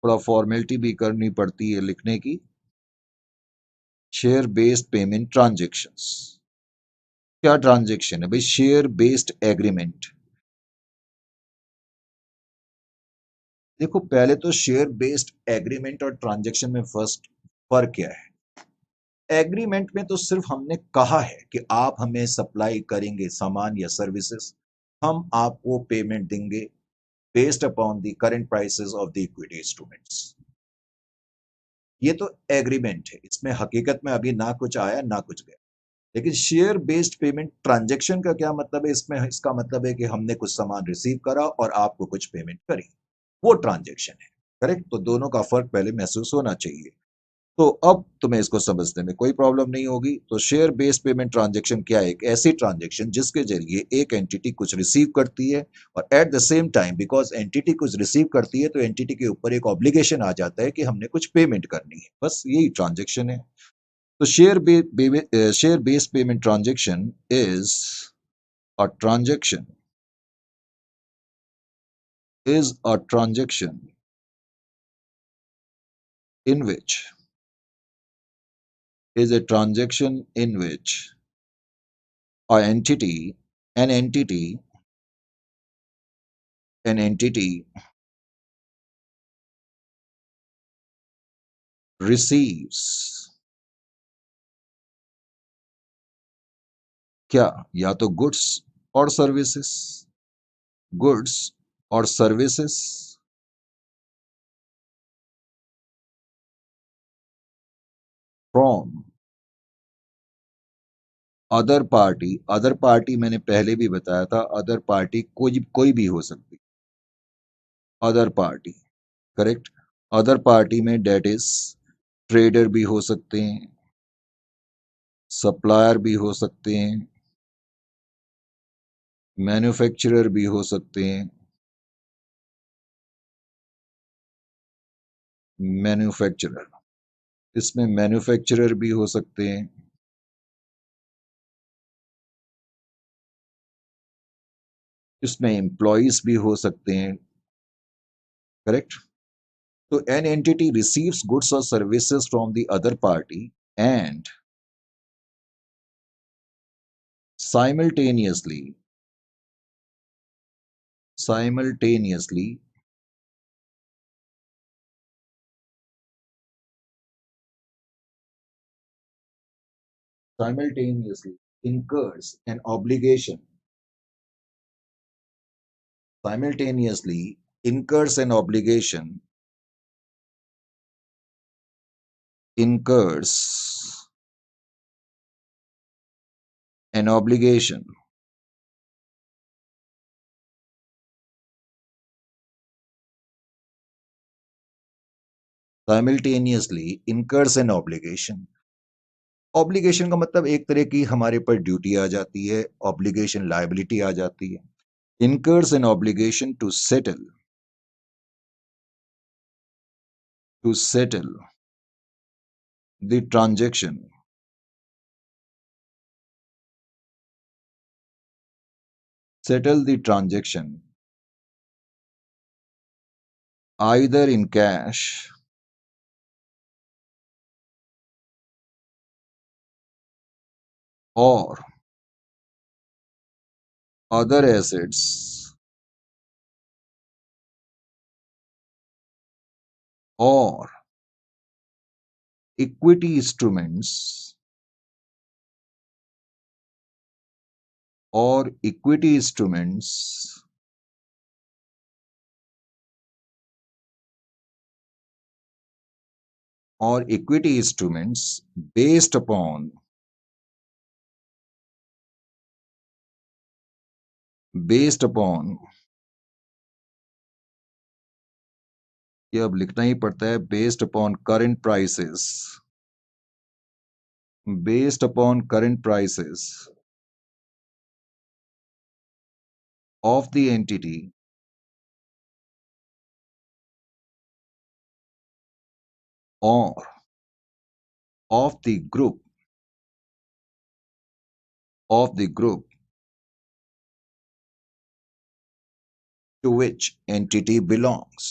थोड़ा फॉर्मेलिटी भी करनी पड़ती है लिखने की। शेयर बेस्ड पेमेंट ट्रांजैक्शंस क्या ट्रांजैक्शन है भाई? Share based agreement. देखो पहले तो शेयर बेस्ड एग्रीमेंट और ट्रांजैक्शन में फर्स्ट फर्क क्या है? एग्रीमेंट में तो सिर्फ हमने कहा है कि आप हमें सप्लाई करेंगे सामान या सर्विसेज, हम आपको पेमेंट देंगे based upon the current prices of the equity instruments. ये तो एग्रीमेंट है, इसमें हकीकत में अभी ना कुछ आया ना कुछ गया। लेकिन शेयर बेस्ड पेमेंट ट्रांजैक्शन का क्या मतलब है? इसमें इसका मतलब है कि हमने कुछ सामान रिसीव करा और आपको कुछ पेमेंट करी, वो ट्रांजैक्शन है। करेक्ट। तो दोनों का फर्क पहले महसूस होना चाहिए। तो अब तुम्हें इसको समझने में कोई प्रॉब्लम नहीं होगी। तो शेयर बेस्ड पेमेंट ट्रांजैक्शन क्या है? एक ऐसी ट्रांजैक्शन जिसके जरिए एक एंटिटी कुछ रिसीव करती है और at the same time because entity कुछ रिसीव करती है तो एंटिटी के ऊपर एक ऑब्लिगेशन आ जाता है कि हमने कुछ पेमेंट करनी है। बस यही ट्रांजैक्शन है। तो share based payment transaction is a transaction is a transaction in which is a transaction in which a entity an entity an entity receives क्या? या तो गुड्स और सर्विसेज, गुड्स और सर्विसेज, फ्रॉम अदर पार्टी मैंने पहले भी बताया था, अदर पार्टी कोई भी हो सकती, other party, correct. Other party में डेट इज ट्रेडर भी हो सकते हैं, सप्लायर भी हो सकते हैं, मैन्युफैक्चरर भी हो सकते हैं, मैन्युफैक्चरर, इसमें मैन्युफैक्चरर भी हो सकते हैं, इसमें एम्प्लॉयज भी हो सकते हैं, करेक्ट। तो एन एंटिटी रिसीव्स गुड्स और services from the other party and simultaneously simultaneously simultaneously incurs an obligation, simultaneously incurs an obligation, incurs an obligation, simultaneously incurs an obligation। Obligation का मतलब एक तरह की हमारे पर ड्यूटी आ जाती है, ऑब्लिगेशन लायबिलिटी आ जाती है। incurs an obligation to settle the transaction, settle the transaction either in cash or other assets or equity instruments or equity instruments or equity instruments based upon based upon ये अब लिखना ही पड़ता है, based upon current prices, based upon current prices of the entity or of the group of the group to which entity belongs,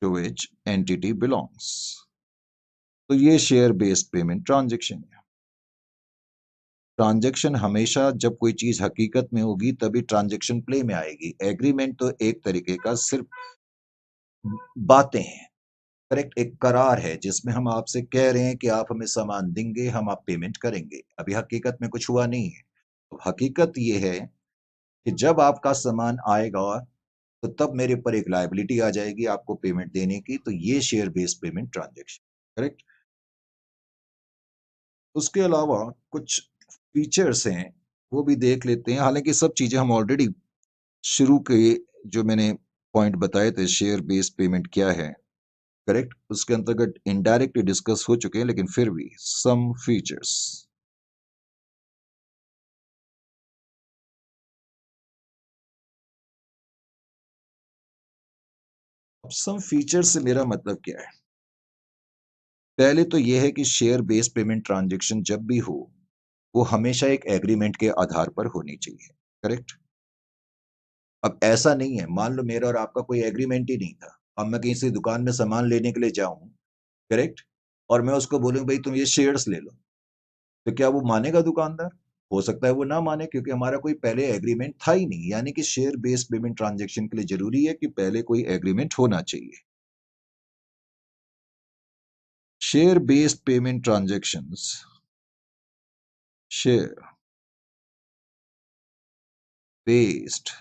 to which entity belongs। तो ये share based payment transaction है। Transaction हमेशा जब कोई चीज हकीकत में होगी तभी ट्रांजैक्शन प्ले में आएगी। एग्रीमेंट तो एक तरीके का सिर्फ बातें हैं, करेक्ट, एक करार है जिसमें हम आपसे कह रहे हैं कि आप हमें सामान देंगे, हम आप पेमेंट करेंगे। अभी हकीकत में कुछ हुआ नहीं है। तो हकीकत ये है कि जब आपका सामान आएगा तो तब मेरे पर एक लायबिलिटी आ जाएगी आपको पेमेंट देने की। तो ये share based payment transaction, correct. उसके अलावा कुछ फीचर्स हैं, वो भी देख लेते हैं। हालांकि सब चीजें हम ऑलरेडी शुरू के जो मैंने पॉइंट बताए थे, शेयर बेस्ड पेमेंट क्या है, करेक्ट, उसके अंतर्गत इनडायरेक्टली डिस्कस हो चुके हैं, लेकिन फिर भी सम फीचर्स। अब सम फीचर से मेरा मतलब क्या है? पहले तो यह है कि शेयर बेस्ड पेमेंट ट्रांजैक्शन जब भी हो वो हमेशा एक एग्रीमेंट के आधार पर होनी चाहिए, करेक्ट। अब ऐसा नहीं है, मान लो मेरा और आपका कोई एग्रीमेंट ही नहीं था, अब मैं कहीं से दुकान में सामान लेने के लिए जाऊं, करेक्ट, और मैं उसको बोलूं भाई तुम ये शेयर्स ले लो, तो क्या वो मानेगा दुकानदार? हो सकता है वो ना माने, क्योंकि हमारा कोई पहले एग्रीमेंट था ही नहीं। यानी कि शेयर बेस्ड पेमेंट ट्रांजैक्शन के लिए जरूरी है कि पहले कोई एग्रीमेंट होना चाहिए। Share based payment transactions, share based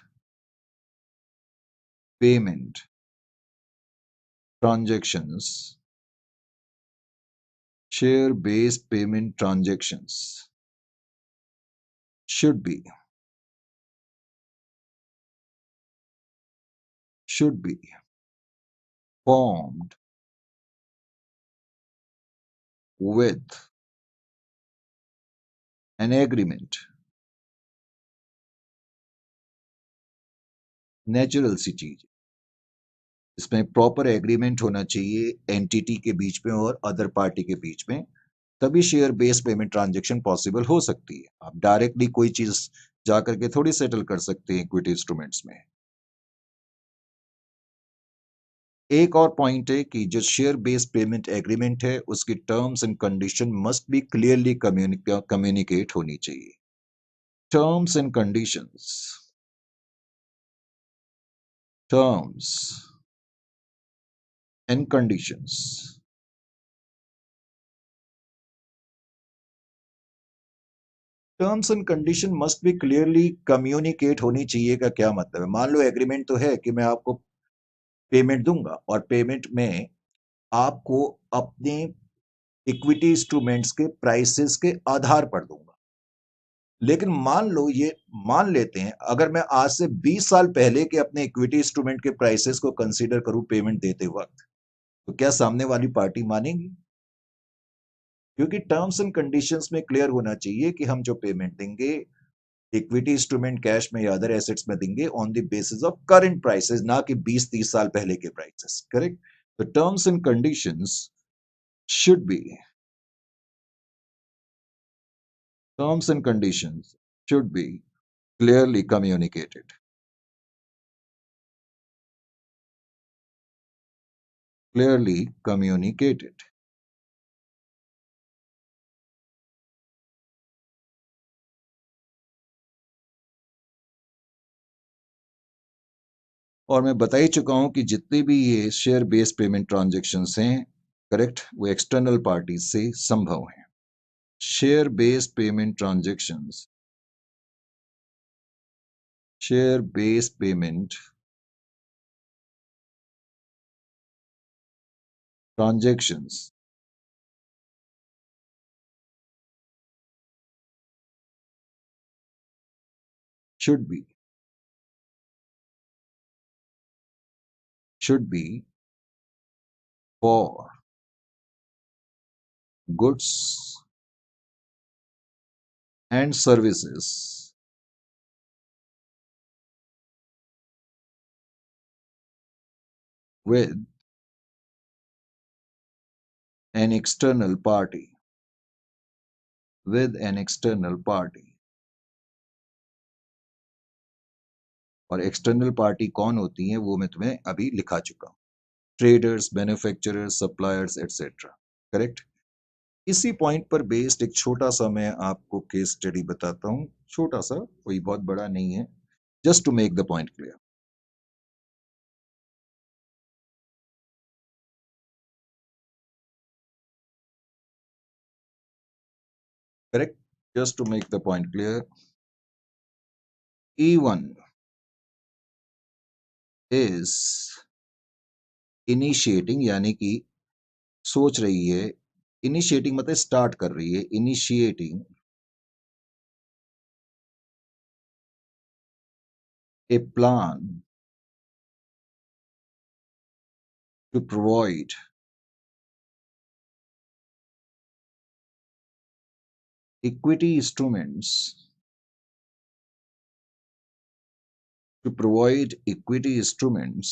payment transactions, share based payment transactions should be should be formed with an agreement, natural सी चीज। इसमें प्रॉपर एग्रीमेंट होना चाहिए एंटिटी के बीच में और अदर पार्टी के बीच में, तभी share based payment transaction possible हो सकती है। आप डायरेक्टली कोई चीज जाकर के थोड़ी सेटल कर सकते हैं इक्विटी इंस्ट्रूमेंट्स में। एक और पॉइंट है कि जो शेयर बेस्ड पेमेंट एग्रीमेंट है उसकी terms and condition must be clearly communicate होनी चाहिए। Terms and conditions, terms and conditions, terms and condition must be clearly communicate होनी चाहिए का क्या मतलब है? मान लो एग्रीमेंट तो है कि मैं आपको पेमेंट दूंगा और पेमेंट में आपको अपने इक्विटी इंस्ट्रूमेंट्स के प्राइसेस के आधार पर दूंगा। लेकिन मान लो ये मान लेते हैं अगर मैं आज से 20 साल पहले के अपने इक्विटी इंस्ट्रूमेंट के प्राइसेस को कंसीडर करूं पेमेंट देते वक्त, तो क्या सामने वाली पार्टी मानेगी? क्योंकि टर्म्स एंड कंडीशंस में क्लियर होना चाहिए कि हम जो पेमेंट देंगे इक्विटी इंस्ट्रूमेंट कैश में या अदर एसेट्स में देंगे on the basis of current prices, ना कि 20-30 साल पहले के प्राइसेस। करेक्ट? तो terms and conditions should be terms and conditions should be clearly communicated. Clearly communicated. और मैं बता ही चुका हूं कि जितने भी ये शेयर बेस्ड पेमेंट ट्रांजैक्शंस हैं, करेक्ट, वो एक्सटर्नल पार्टीज से संभव हैं। Share based payment transactions, share based payment transactions should be for goods and services with an external party, with an external party। और एक्सटर्नल पार्टी कौन होती है वो मैं तुम्हें अभी लिखा चुका हूं, traders, manufacturers, suppliers etcetera. Correct? इसी पॉइंट पर बेस्ड एक छोटा सा मैं आपको केस स्टडी बताता हूं, छोटा सा, कोई बहुत बड़ा नहीं है, just to make the point clear. Correct? Just to make the point clear, E1 is initiating, यानी कि सोच रही है, इनिशिएटिंग मतलब स्टार्ट कर रही है, initiating a plan to provide equity instruments to provide equity instruments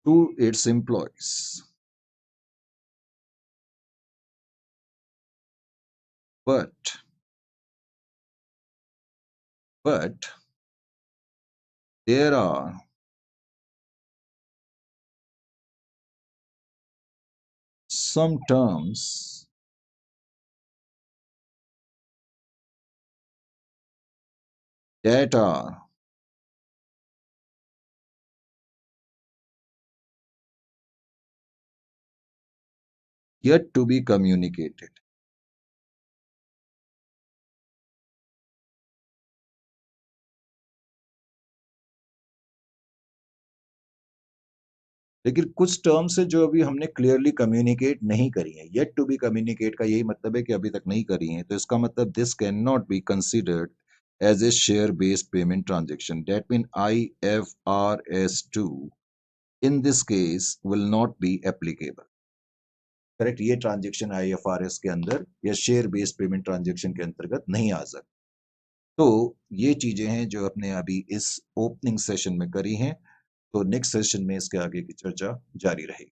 to its employees. But there are some terms that are yet to be communicated. लेकिन कुछ टर्म्स है जो अभी हमने क्लियरली कम्युनिकेट नहीं करी है, येट टू बी कम्युनिकेट का यही मतलब है कि अभी तक नहीं करी है, तो इसका मतलब this can not be considered as a share based payment transaction, that mean IFRS 2 in this case will not be applicable. Correct, ये ट्रांजेक्शन IFRS के अंदर या शेयर बेस्ड पेमेंट ट्रांजेक्शन के अंतर्गत नहीं आ सकती। तो ये चीजें हैं जो अपने अभी इस ओपनिंग सेशन में करी हैं, तो नेक्स्ट सेशन में इसके आगे की चर्चा जारी रहेगी।